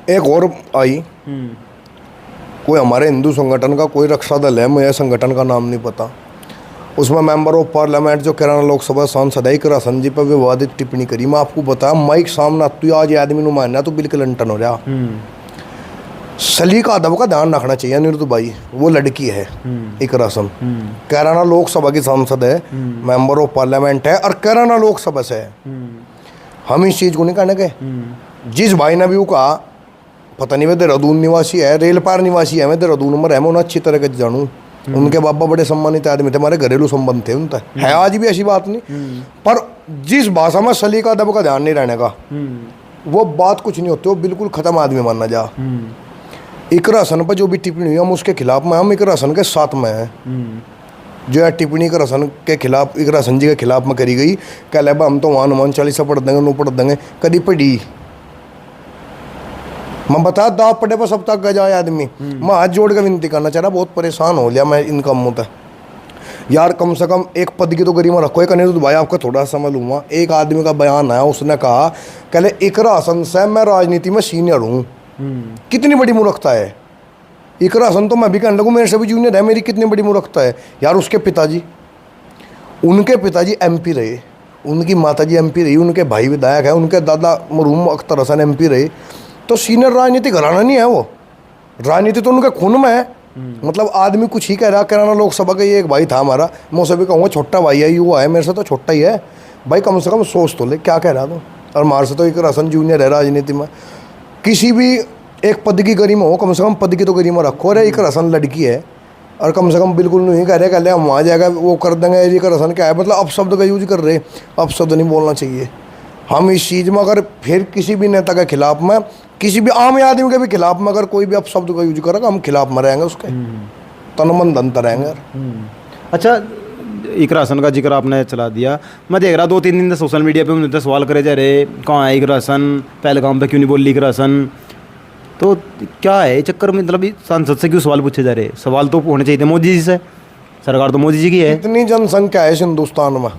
एक और आई, कोई हमारे हिंदू संगठन का कोई रक्षा दल है, मुझे संगठन का नाम नहीं पता, उसमें मेंबर ऑफ पार्लियामेंट जो कैराना लोकसभा सांसद है इकरा संजी पर विवादित टिप्पणी करी। मैं आपको बताया माइक सामने तू आज आदमी नु मानना तो बिल क्लिंटन हो रहा। सलीका अदब का ध्यान रखना चाहिए अनिरुद्ध भाई, वो लड़की है इकरा सम, कैराना लोकसभा की सांसद है, मेंबर ऑफ पार्लियामेंट है और कैराना लोकसभा से है। हम इस चीज को नहीं कहने के। जिस भाई ने भी वो कहा, पता नहीं वे देहरादून निवासी है, रेलपार निवासी है, मैं देहरादून में रहूँ अच्छी तरह के जानूँ। उनके बाबा बड़े सम्मानित आदमी थे, हमारे घरेलू संबंध थे उनका, है आज भी ऐसी बात नहीं। पर जिस भाषा में सलीका अदब का ध्यान नहीं रहने का, वो बात कुछ नहीं होती, वो बिल्कुल खत्म आदमी मानना जा। इकरा हसन पर जो भी टिप्पणी हुई हम उसके खिलाफ में, हम इकरा हसन के साथ में हैं। जो है टिप्पणी इकरा हसन के खिलाफ, इकरा हसन जी के खिलाफ में करी गई, कह ले हम तो वहाँ हनुमान चालीसा पढ़ देंगे, नू पढ़ देंगे, कभी पढ़ी मैं बता दाव पड़े पर सब तक गजाए आदमी। मैं हाथ जोड़ के विनती करना चाह रहा, बहुत परेशान हो लिया मैं इन कामों तक यार। कम से कम एक पद की तो गरिमा रखो। एक अनिरुद्ध भाई आपका थोड़ा समझ लूँगा, एक आदमी का बयान है, उसने कहा कहले इकरा हसन से मैं राजनीति में सीनियर हूँ। कितनी बड़ी मूर्खता है। इकरा हसन तो मैं भी कहने लगूँ मेरे से भी जूनियर है, मेरी कितनी बड़ी मूर्खता है यार। उसके पिताजी, उनके पिताजी MP रहे, उनकी माताजी MP रही, उनके भाई विधायक है, उनके दादा मरहूम अख्तर हसन MP रहे। तो सीनियर राजनीति घराना नहीं है वो, राजनीति तो उनके खून में है। मतलब आदमी कुछ ही कह रहा। कैराना लोकसभा का ये एक भाई था हमारा, मैं उसे भी कहूँगा छोटा भाई है, युवा है, मेरे से तो छोटा ही है भाई, कम से कम सोच तो ले क्या कह रहा तो। और हमारे से तो एक हसन जूनियर है राजनीति में। किसी भी एक पद की गरिमा हो, कम से कम पद की तो गरिमा रखो। अरे एक हसन लड़की है और कम से कम बिल्कुल नहीं कह रहे, कह ले हम वहाँ जाएगा वो कर देंगे। एक हसन क्या है, मतलब अपशब्द का यूज कर रहे, अपशब्द नहीं बोलना चाहिए। हम इस चीज़ में अगर फिर किसी भी नेता के खिलाफ में, किसी भी आम आदमी के भी खिलाफ में अगर कोई भी अपशब्द का यूज करेगा, हम खिलाफ में रहेंगे उसके, तन मन धन रहेंगे। अच्छा, इकरा हसन का जिक्र आपने चला दिया, मैं देख रहा 2-3 दिन से सोशल मीडिया पे मुझे सवाल करे जा रहे, कहाँ है इकरा हसन, पहलगाम पे क्यों नहीं बोल रही इकरा हसन। तो क्या है चक्कर में, मतलब सांसद से क्यों सवाल पूछे जा रहे? सवाल तो होने चाहिए थे मोदी जी से, सरकार तो मोदी जी की है। इतनी जनसंख्या है इस हिंदुस्तान में,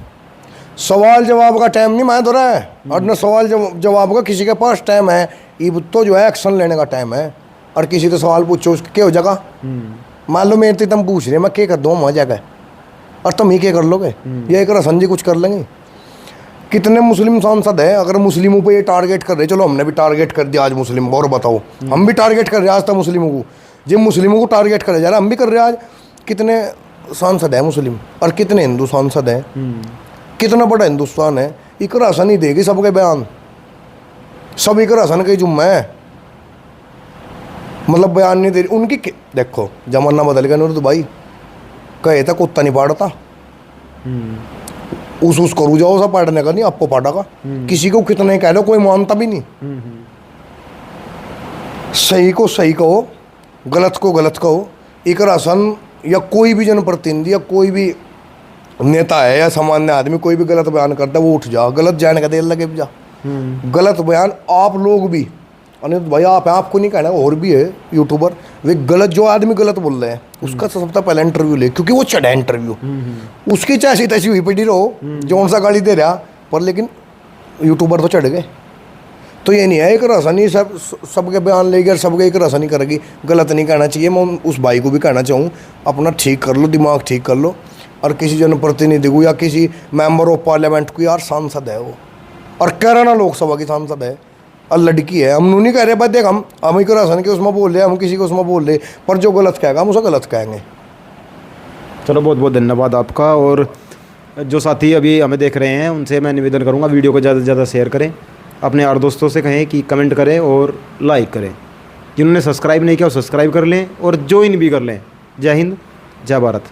सवाल जवाब का टाइम नहीं मान रहा है, और न सवाल जवाब का किसी के पास टाइम है। ये तो जो है एक्शन लेने का टाइम है। और किसी तो सवाल पूछो उसके क्या हो जाएगा। मान लो मेरे तुम पूछ रहे, मैं क्या कर दूँ वहाँ जाकर, और तुम ही क्या कर लोगे? ये एक रसन जी कुछ कर लेंगे। कितने मुस्लिम सांसद हैं, अगर मुस्लिमों पे ये टारगेट कर रहे, चलो हमने भी टारगेट कर दिया आज मुस्लिम, और बताओ हम भी टारगेट कर रहे हैं आज तक मुस्लिमों को, जिन मुस्लिमों को टारगेट करे जा रहा हम भी कर रहे हैं आज। कितने सांसद हैं मुस्लिम और कितने हिंदू सांसद हैं, कितना बड़ा हिंदुस्तान है। इकरा हसन ही देगी सबके बयान, सब इकरा हसन का ही जुम्मा है, मतलब बयान नहीं दे रही उनकी। देखो जमाना बदल गया नूर भाई, कहे था कुत्ता नहीं पाड़ता, उस करू जाओ सा पाड़ने का नहीं, आपको पाड़ा का। किसी को कितना ही कह लो कोई मानता भी नहीं। सही को सही कहो, गलत को गलत कहो। इकरा हसन या कोई भी जनप्रतिनिधि या कोई भी नेता है या सामान्य आदमी कोई भी गलत बयान करता है, वो उठ जा, गलत जाने का देर लगे जा। गलत बयान आप लोग भी, अनिरुद्ध भाई आप हैं, आपको नहीं कहना, और भी है यूट्यूबर, वे गलत जो आदमी गलत बोल रहे हैं उसका सबसे पहले इंटरव्यू ले, क्योंकि वो चढ़ा इंटरव्यू, उसकी चाहे तैसी हुई पड़ी रहो जो सा गाली दे रहा, पर लेकिन यूट्यूबर तो चढ़ गए। तो ये नहीं है एक रसनी सबके बयान लेगी और सबके एक रसनी करेगी, गलत नहीं कहना चाहिए। मैं उस भाई को भी कहना चाहूँ अपना ठीक कर लो, दिमाग ठीक कर लो, और किसी जनप्रतिनिधि को या किसी मेंबर ऑफ पार्लियामेंट को, यार सांसद है वो, और कैराना लोकसभा की सांसद है और लड़की है। हम नहीं कह रहे भाई, देख हम ही हसन के उसमें बोल रहे, हम किसी को उसमें बोल रहे, पर जो गलत कहेगा हम उसे गलत कहेंगे। चलो बहुत बहुत धन्यवाद आपका। और जो साथी अभी हमें देख रहे हैं उनसे मैं निवेदन करूँगा वीडियो को ज़्यादा से ज़्यादा शेयर करें, अपने यार दोस्तों से कहें कि कमेंट करें और लाइक करें। जिन्होंने सब्सक्राइब नहीं किया वो सब्सक्राइब कर लें और ज्वाइन भी कर लें। जय हिंद, जय भारत।